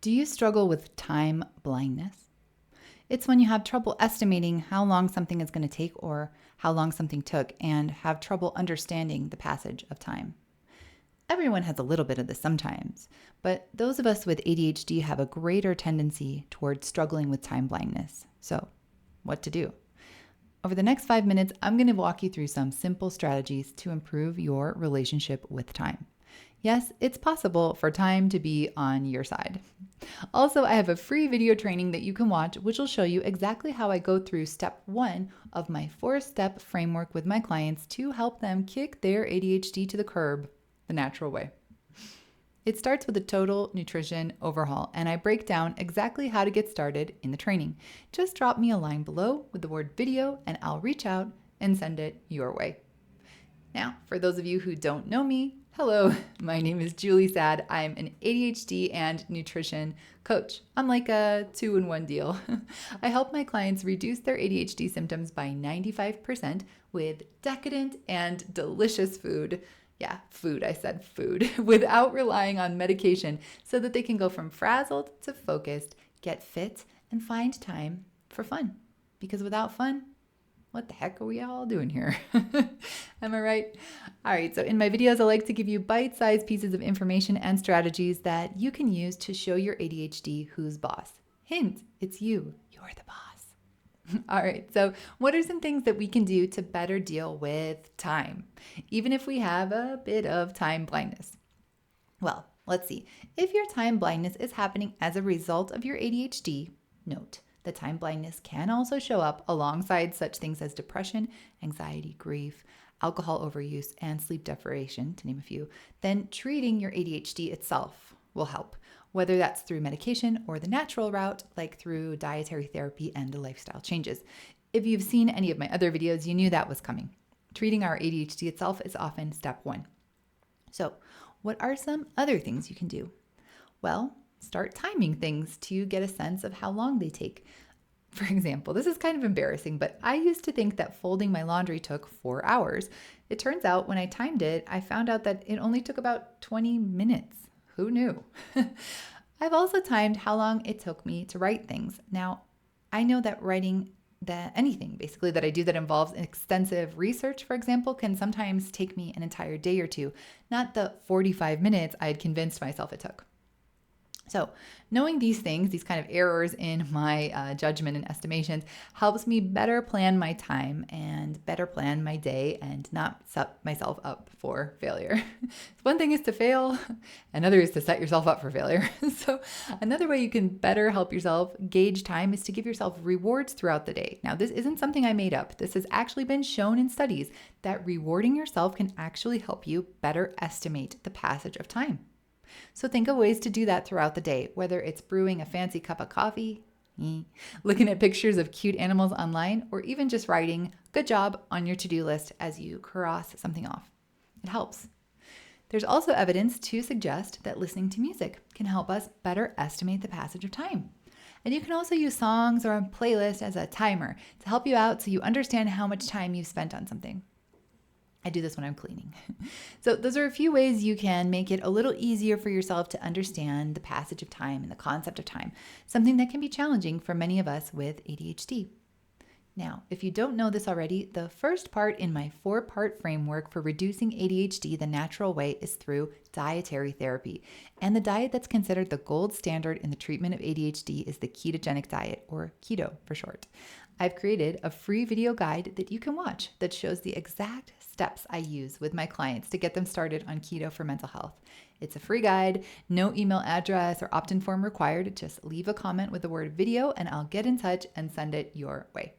Do you struggle with time blindness? It's when you have trouble estimating how long something is going to take or how long something took and have trouble understanding the passage of time. Everyone has a little bit of this sometimes, but those of us with ADHD have a greater tendency towards struggling with time blindness. So, what to do? Over the next 5 minutes, I'm going to walk you through some simple strategies to improve your relationship with time. Yes, it's possible for time to be on your side. Also, I have a free video training that you can watch, which will show you exactly how I go through step 1 of my 4-step framework with my clients to help them kick their ADHD to the curb the natural way. It starts with a total nutrition overhaul, and I break down exactly how to get started in the training. Just drop me a line below with the word video, and I'll reach out and send it your way. Now, for those of you who don't know me, hello, my name is Julie Saad. I'm an ADHD and nutrition coach. I'm like a 2-in-1 deal. I help my clients reduce their ADHD symptoms by 95% with decadent and delicious food. Yeah, food, I said food, without relying on medication so that they can go from frazzled to focused, get fit, and find time for fun. Because without fun, what the heck are we all doing here? Am I right? All right, so in my videos, I like to give you bite-sized pieces of information and strategies that you can use to show your ADHD who's boss. Hint, it's you. You're the boss. All right, so what are some things that we can do to better deal with time, even if we have a bit of time blindness? Well, let's see. If your time blindness is happening as a result of your ADHD, note that time blindness can also show up alongside such things as depression, anxiety, grief, alcohol overuse, and sleep deprivation, to name a few. Then treating your ADHD itself will help, whether that's through medication or the natural route, like through dietary therapy and lifestyle changes. If you've seen any of my other videos, you knew that was coming. Treating our ADHD itself is often step 1. So, what are some other things you can do? Well, start timing things to get a sense of how long they take. For example, this is kind of embarrassing, but I used to think that folding my laundry took 4 hours. It turns out when I timed it, I found out that it only took about 20 minutes. Who knew? I've also timed how long it took me to write things. Now, I know that writing anything basically that I do that involves extensive research, for example, can sometimes take me an entire day or two, not the 45 minutes I had convinced myself it took. So knowing these things, these kind of errors in my judgment and estimations, helps me better plan my time and better plan my day and not set myself up for failure. One thing is to fail, another is to set yourself up for failure. So another way you can better help yourself gauge time is to give yourself rewards throughout the day. Now, this isn't something I made up. This has actually been shown in studies that rewarding yourself can actually help you better estimate the passage of time. So think of ways to do that throughout the day, whether it's brewing a fancy cup of coffee, looking at pictures of cute animals online, or even just writing "good job" on your to-do list as you cross something off. It helps. There's also evidence to suggest that listening to music can help us better estimate the passage of time. And you can also use songs or a playlist as a timer to help you out so you understand how much time you've spent on something. I do this when I'm cleaning. So those are a few ways you can make it a little easier for yourself to understand the passage of time and the concept of time, something that can be challenging for many of us with ADHD. Now, if you don't know this already, the first part in my 4-part framework for reducing ADHD the natural way is through dietary therapy. And the diet that's considered the gold standard in the treatment of ADHD is the ketogenic diet, or keto for short. I've created a free video guide that you can watch that shows the exact steps I use with my clients to get them started on keto for mental health. It's a free guide, no email address or opt-in form required. Just leave a comment with the word video and I'll get in touch and send it your way.